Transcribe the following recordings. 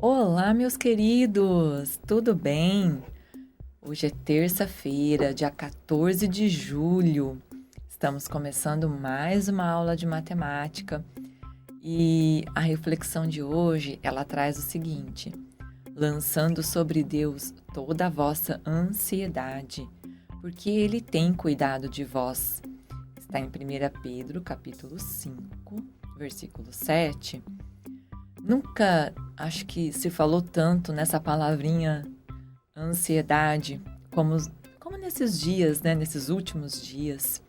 Olá, meus queridos, tudo bem? Hoje é terça-feira, dia 14 de julho. Estamos começando mais uma aula de matemática e a reflexão de hoje, ela traz o seguinte: lançando sobre Deus toda a vossa ansiedade, porque Ele tem cuidado de vós. Está em 1 Pedro, capítulo 5, versículo 7. Nunca acho que se falou tanto nessa palavrinha ansiedade como nesses dias, né? Nesses últimos dias.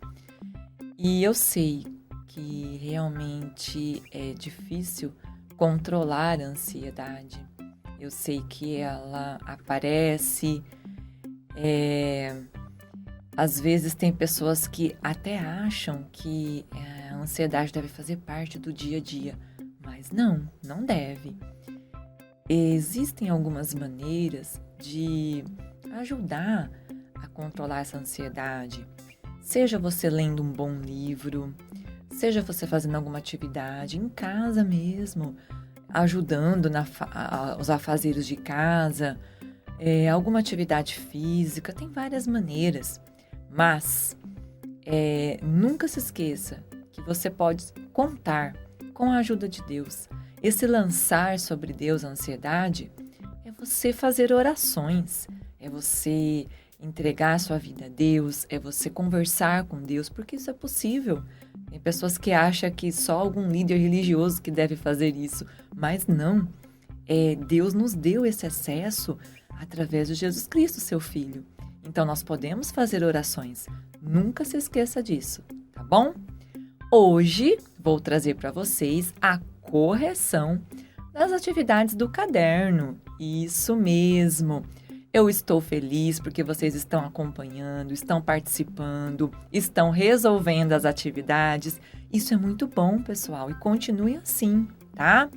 E eu sei que realmente é difícil controlar a ansiedade. Eu sei que ela aparece. Às vezes tem pessoas que até acham que a ansiedade deve fazer parte do dia a dia. Mas não deve. Existem algumas maneiras de ajudar a controlar essa ansiedade. Seja você lendo um bom livro, seja você fazendo alguma atividade em casa mesmo, ajudando os afazeres de casa, alguma atividade física, tem várias maneiras. Mas nunca se esqueça que você pode contar com a ajuda de Deus. Esse lançar sobre Deus a ansiedade é você fazer orações, é você entregar a sua vida a Deus, é você conversar com Deus, porque isso é possível. Tem pessoas que acham que só algum líder religioso que deve fazer isso, mas não. Deus nos deu esse acesso através de Jesus Cristo, seu Filho. Então nós podemos fazer orações. Nunca se esqueça disso, tá bom? Hoje vou trazer para vocês a correção das atividades do caderno. Isso mesmo. Eu estou feliz porque vocês estão acompanhando, estão participando, estão resolvendo as atividades. Isso é muito bom, pessoal, e continue assim, tá?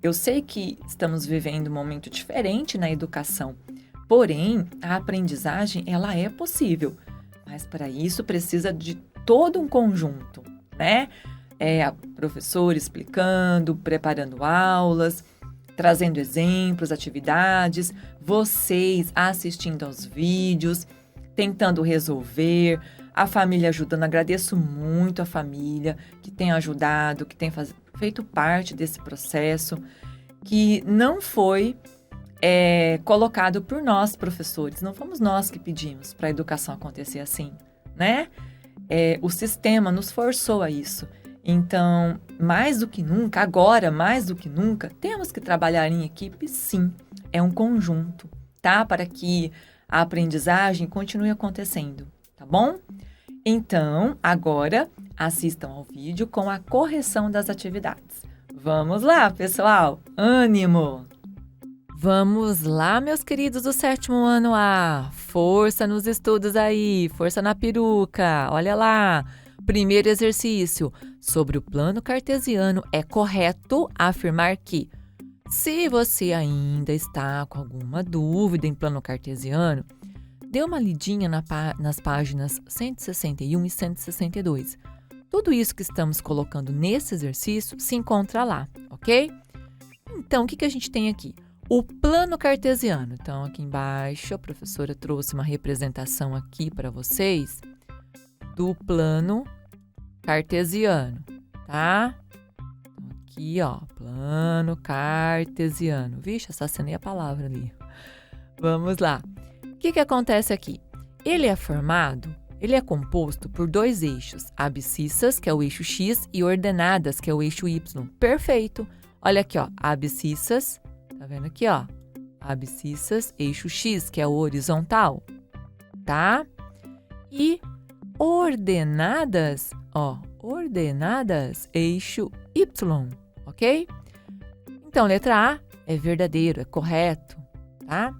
Eu sei que estamos vivendo um momento diferente na educação, porém, a aprendizagem, ela é possível, mas para isso precisa de todo um conjunto, né? A professora explicando, preparando aulas, trazendo exemplos, atividades, vocês assistindo aos vídeos, tentando resolver, a família ajudando. Agradeço muito a família que tem ajudado, que tem feito parte desse processo, que não foi colocado por nós, professores. Não fomos nós que pedimos para a educação acontecer assim, né? O sistema nos forçou a isso. Então, mais do que nunca, agora mais do que nunca, temos que trabalhar em equipe, sim. É um conjunto, tá? Para que a aprendizagem continue acontecendo, tá bom? Então, agora, assistam ao vídeo com a correção das atividades. Vamos lá, pessoal! Ânimo! Vamos lá, meus queridos do 7º ano A! Força nos estudos aí, força na peruca, olha lá! Primeiro exercício. Sobre o plano cartesiano, é correto afirmar que, se você ainda está com alguma dúvida em plano cartesiano, dê uma lidinha nas páginas 161 e 162. Tudo isso que estamos colocando nesse exercício se encontra lá, ok? Então, o que a gente tem aqui? O plano cartesiano. Então, aqui embaixo, a professora trouxe uma representação aqui para vocês do plano cartesiano, tá? Aqui, ó, plano cartesiano. Vixe, assassinei a palavra ali. Vamos lá. O que acontece aqui? Ele é composto por dois eixos, abscissas, que é o eixo X, e ordenadas, que é o eixo Y. Perfeito. Olha aqui, ó, abscissas, tá vendo aqui, ó? Abscissas, eixo X, que é o horizontal, tá? E ordenadas, eixo Y, ok? Então, letra A é verdadeiro, é correto, tá?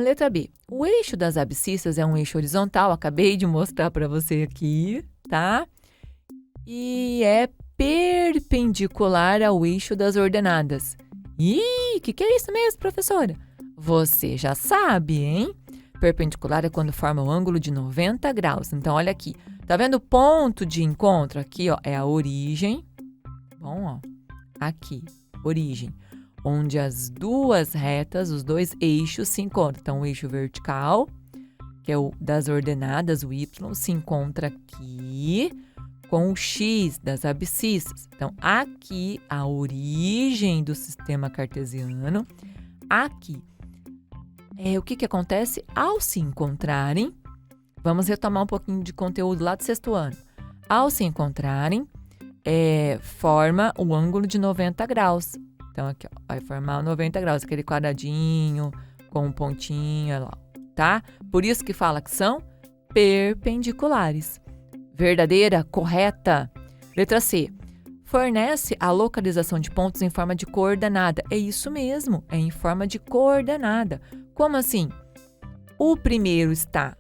Letra B, o eixo das abscissas é um eixo horizontal, acabei de mostrar para você aqui, tá? E é perpendicular ao eixo das ordenadas. Ih, que é isso mesmo, professora? Você já sabe, hein? Perpendicular é quando forma um ângulo de 90 graus. Então, olha aqui. Tá vendo o ponto de encontro? Aqui, ó, é a origem. Bom, ó. Aqui, origem. onde as duas retas, os dois eixos se encontram. Então, o eixo vertical, que é o das ordenadas, o Y, se encontra aqui com o X das abscissas. Então, aqui a origem do sistema cartesiano. Aqui, o que acontece? Ao se encontrarem, vamos retomar um pouquinho de conteúdo lá do 6º ano. Ao se encontrarem, forma o ângulo de 90 graus. Então, aqui, ó, vai formar 90 graus, aquele quadradinho com um pontinho, lá, tá? Por isso que fala que são perpendiculares. Verdadeira, correta. Letra C. Fornece a localização de pontos em forma de coordenada. É isso mesmo, é em forma de coordenada. Como assim? O primeiro está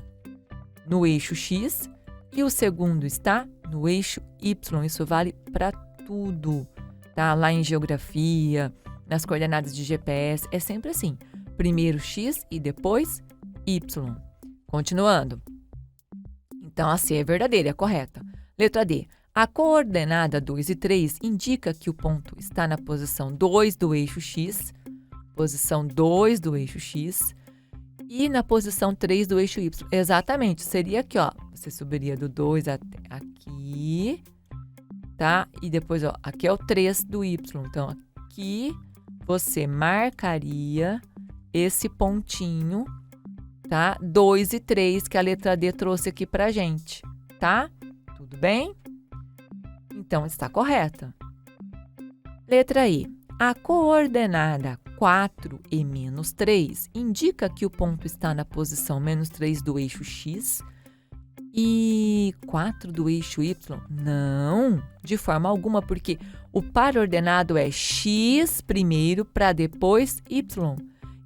no eixo X e o segundo está no eixo Y. Isso vale para tudo, tá? Lá em geografia, nas coordenadas de GPS, é sempre assim. Primeiro X e depois Y. Continuando. Então, a C é verdadeira, é correta. Letra D. A coordenada 2 e 3 indica que o ponto está na posição 2 do eixo X, posição 2 do eixo X, e na posição 3 do eixo Y. Exatamente, seria aqui, ó. Você subiria do 2 até aqui, tá? E depois, ó, aqui é o 3 do Y. Então, aqui você marcaria esse pontinho, tá? 2 e 3 que a letra D trouxe aqui pra gente, tá? Tudo bem? Então, está correta. Letra I. A coordenada 4 e menos 3 indica que o ponto está na posição menos 3 do eixo X e 4 do eixo Y. Não, de forma alguma, porque o par ordenado é X primeiro para depois Y.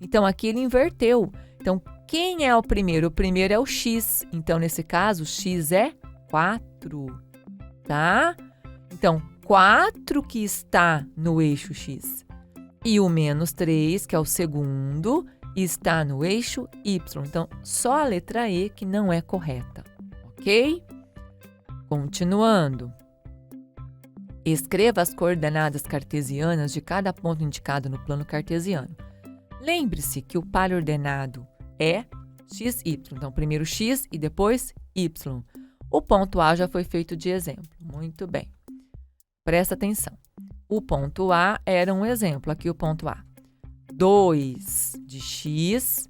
Então, aqui ele inverteu. Então, quem é o primeiro? O primeiro é o X. Então, nesse caso, X é 4, tá? Então, 4 que está no eixo X e o menos 3, que é o segundo, está no eixo Y. Então, só a letra E que não é correta, ok? Continuando. Escreva as coordenadas cartesianas de cada ponto indicado no plano cartesiano. Lembre-se que o par ordenado é XY. Então, primeiro X e depois Y. O ponto A já foi feito de exemplo. Muito bem. Presta atenção. O ponto A era um exemplo. Aqui o ponto A. 2 de X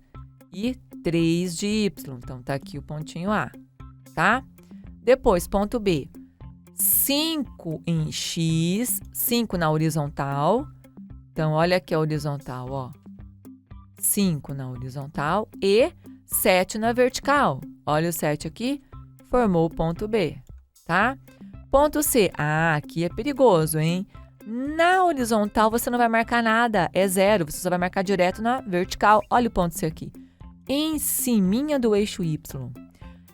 e 3 de Y. Então, tá aqui o pontinho A, tá? Depois, ponto B. 5 em X, 5 na horizontal. Então, olha aqui a horizontal, ó. 5 na horizontal e 7 na vertical. Olha o 7 aqui, formou o ponto B, tá? Ponto C. Ah, aqui é perigoso, hein? Na horizontal você não vai marcar nada, é 0. Você só vai marcar direto na vertical. Olha o ponto C aqui. Em ciminha do eixo Y.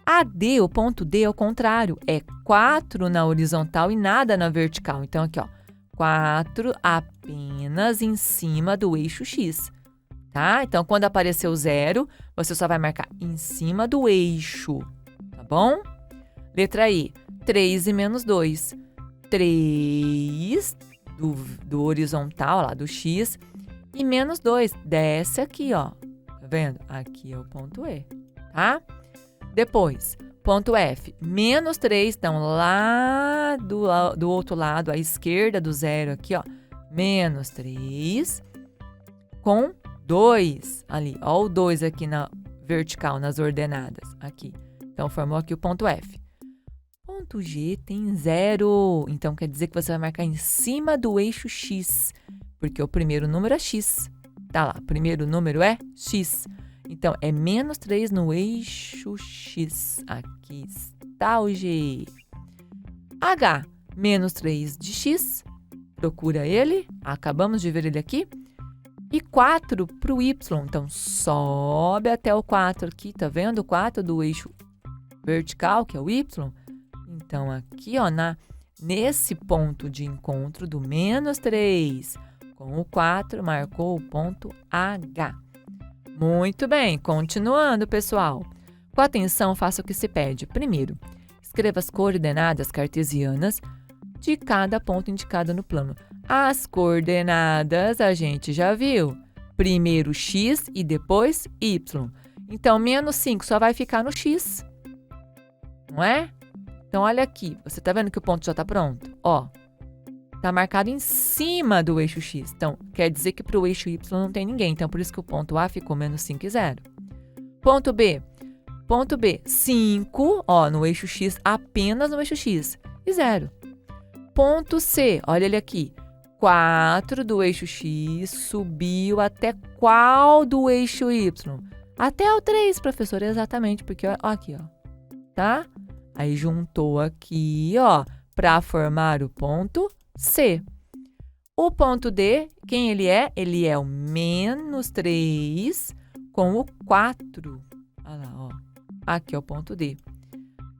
A D, o ponto D, ao contrário, é 4 na horizontal e nada na vertical. Então, aqui, ó, 4 apenas em cima do eixo X, tá? Então, quando aparecer o 0, você só vai marcar em cima do eixo, tá bom? Letra I, 3 e menos 2. 3 do horizontal, lá do X, e menos 2. Desce aqui, ó. Tá vendo? Aqui é o ponto E, tá? Depois, ponto F, menos 3, então lá do outro lado, à esquerda do 0 aqui, ó, menos 3, com 2 ali, ó, o 2 aqui na vertical, nas ordenadas, aqui. Então, formou aqui o ponto F. Ponto G tem 0, então quer dizer que você vai marcar em cima do eixo X, porque o primeiro número é X, tá lá, o primeiro número é X. Então, é menos 3 no eixo X. Aqui está o G. H, menos 3 de X. Procura ele. Acabamos de ver ele aqui. E 4 para o Y. Então, sobe até o 4 aqui. Tá vendo o 4 do eixo vertical, que é o Y? Então, aqui, ó, nesse ponto de encontro do menos 3 com o 4, marcou o ponto H. Muito bem, continuando, pessoal. Com atenção, faça o que se pede. Primeiro, escreva as coordenadas cartesianas de cada ponto indicado no plano. As coordenadas a gente já viu. Primeiro x e depois y. Então, menos 5 só vai ficar no x. Não é? Então, olha aqui. Você está vendo que o ponto já está pronto? Ó, está marcado em cima do eixo x. Então, quer dizer que para o eixo y não tem ninguém. Então, por isso que o ponto A ficou menos 5 e 0. Ponto B. Ponto B, 5, ó, no eixo x, apenas no eixo x, e 0. Ponto C, olha ele aqui. 4 do eixo x subiu até qual do eixo y? Até o 3, professor, exatamente, porque ó, aqui, ó, tá? Aí juntou aqui, ó, para formar o ponto C. O ponto D, quem ele é? Ele é o menos 3 com o 4. Olha lá, ó. Aqui é o ponto D.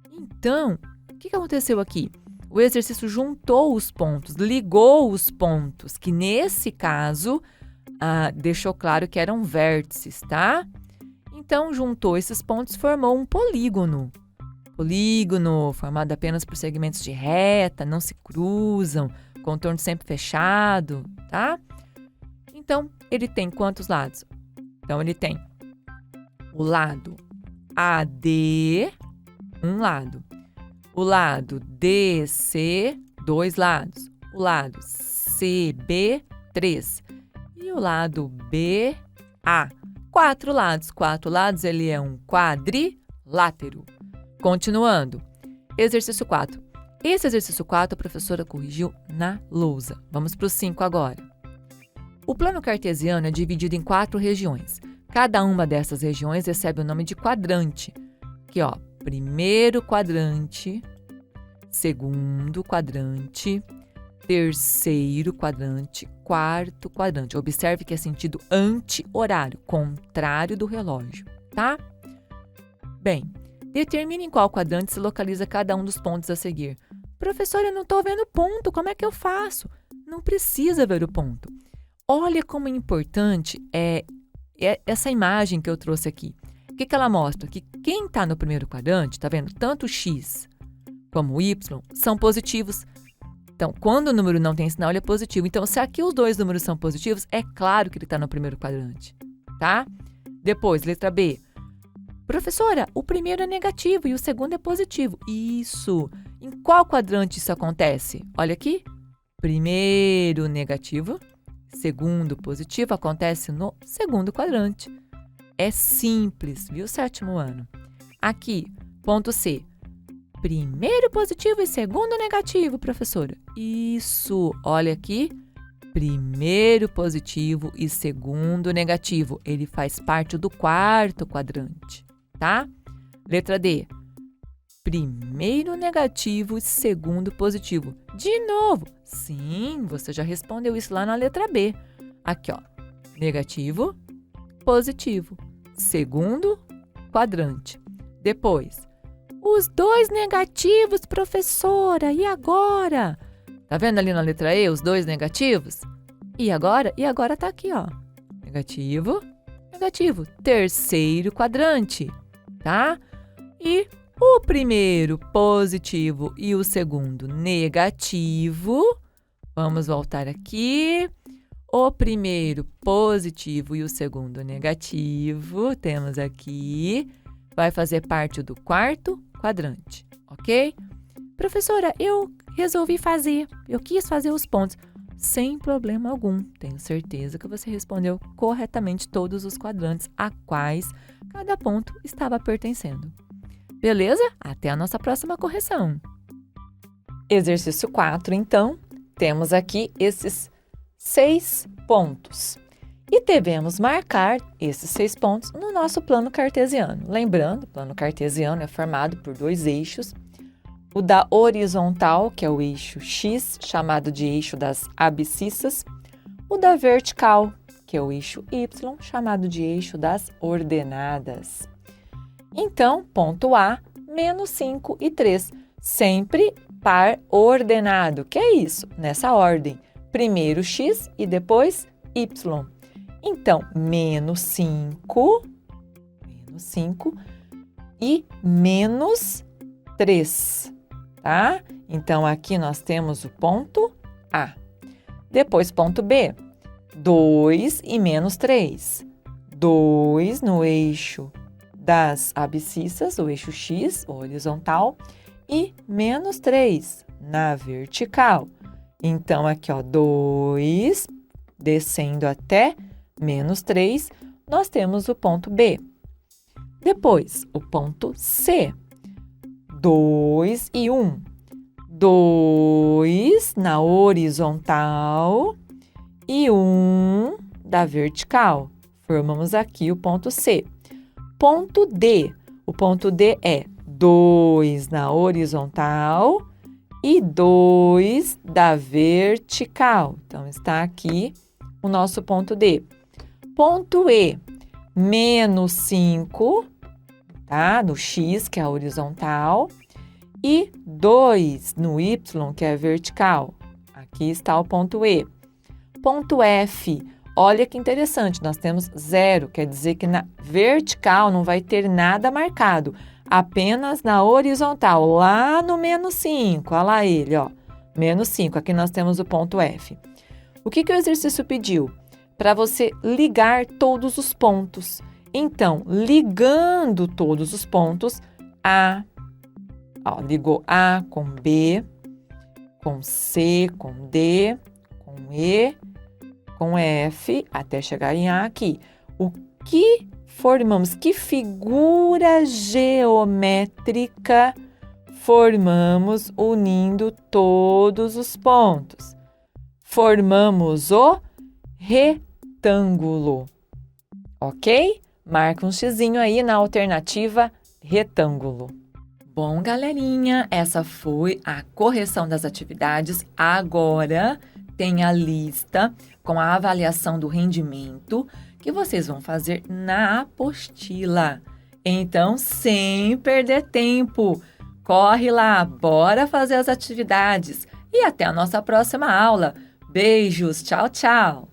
Então, o que aconteceu aqui? O exercício juntou os pontos, ligou os pontos, que nesse caso, deixou claro que eram vértices, tá? Então, juntou esses pontos e formou um polígono. Polígono formado apenas por segmentos de reta, não se cruzam, contorno sempre fechado, tá? Então, ele tem quantos lados? Então, ele tem o lado AD, um lado. O lado DC, 2 lados. O lado CB, 3. E o lado BA, 4 lados. 4 lados, ele é um quadrilátero. Continuando. Exercício 4. Esse exercício 4 a professora corrigiu na lousa. Vamos para o 5 agora. O plano cartesiano é dividido em 4 regiões. Cada uma dessas regiões recebe o nome de quadrante. Aqui, ó, primeiro quadrante, segundo quadrante, terceiro quadrante, quarto quadrante. Observe que é sentido anti-horário, contrário do relógio, tá? Bem, determine em qual quadrante se localiza cada um dos pontos a seguir. Professora, eu não estou vendo ponto, como é que eu faço? Não precisa ver o ponto. Olha como é importante essa imagem que eu trouxe aqui. O que ela mostra? Que quem está no primeiro quadrante, tá vendo? Tanto o x como o y são positivos. Então, quando o número não tem sinal, ele é positivo. Então, se aqui os dois números são positivos, é claro que ele está no primeiro quadrante, tá? Depois, letra B. Professora, o primeiro é negativo e o segundo é positivo. Isso! Em qual quadrante isso acontece? Olha aqui. Primeiro negativo, segundo positivo, acontece no segundo quadrante. É simples, viu, 7º ano? Aqui, ponto C. Primeiro positivo e segundo negativo, professora. Isso, olha aqui. Primeiro positivo e segundo negativo. Ele faz parte do quarto quadrante, tá? Letra D. Primeiro negativo e segundo positivo. De novo. Sim, você já respondeu isso lá na letra B. Aqui, ó. Negativo, positivo. Segundo quadrante. Depois, os dois negativos, professora. E agora? Tá vendo ali na letra E os dois negativos? E agora? E agora tá aqui, ó. Negativo, negativo. Terceiro quadrante, tá? E o primeiro positivo e o segundo negativo. Vamos voltar aqui. O primeiro positivo e o segundo negativo, temos aqui, vai fazer parte do quarto quadrante, ok? Professora, eu quis fazer os pontos. Sem problema algum, tenho certeza que você respondeu corretamente todos os quadrantes a quais cada ponto estava pertencendo. Beleza? Até a nossa próxima correção. Exercício 4, então, temos aqui esses 6 pontos. E devemos marcar esses 6 pontos no nosso plano cartesiano. Lembrando, o plano cartesiano é formado por 2 eixos. O da horizontal, que é o eixo X, chamado de eixo das abscissas. O da vertical, que é o eixo Y, chamado de eixo das ordenadas. Então, ponto A, menos 5 e 3. Sempre par ordenado. Que é isso? Nessa ordem. Primeiro X e depois Y. Então, menos 5 e menos 3, tá? Então, aqui nós temos o ponto A. Depois, ponto B, 2 e menos 3. 2 no eixo das abscissas, o eixo X, horizontal, e menos 3 na vertical. Então, aqui, ó, 2, descendo até menos 3, nós temos o ponto B. Depois, o ponto C, 2 e 1. 2 na horizontal e 1 da vertical. Formamos aqui o ponto C. Ponto D. O ponto D é 2 na horizontal e 2 da vertical. Então, está aqui o nosso ponto D. Ponto E, menos 5, tá? No X, que é a horizontal, e 2 no Y, que é a vertical. Aqui está o ponto E. Ponto F, olha que interessante, nós temos 0, quer dizer que na vertical não vai ter nada marcado, apenas na horizontal, lá no menos 5, olha lá ele, ó, menos 5, aqui nós temos o ponto F. O que o exercício pediu? Para você ligar todos os pontos. Então, ligando todos os pontos, ligou A com B, com C, com D, com E, com F, até chegar em A aqui. O que formamos? Que figura geométrica formamos unindo todos os pontos? Formamos o retângulo, ok? Marca um xizinho aí na alternativa retângulo. Bom, galerinha, essa foi a correção das atividades. Agora tem a lista com a avaliação do rendimento que vocês vão fazer na apostila. Então, sem perder tempo, corre lá, bora fazer as atividades e até a nossa próxima aula. Beijos, tchau, tchau!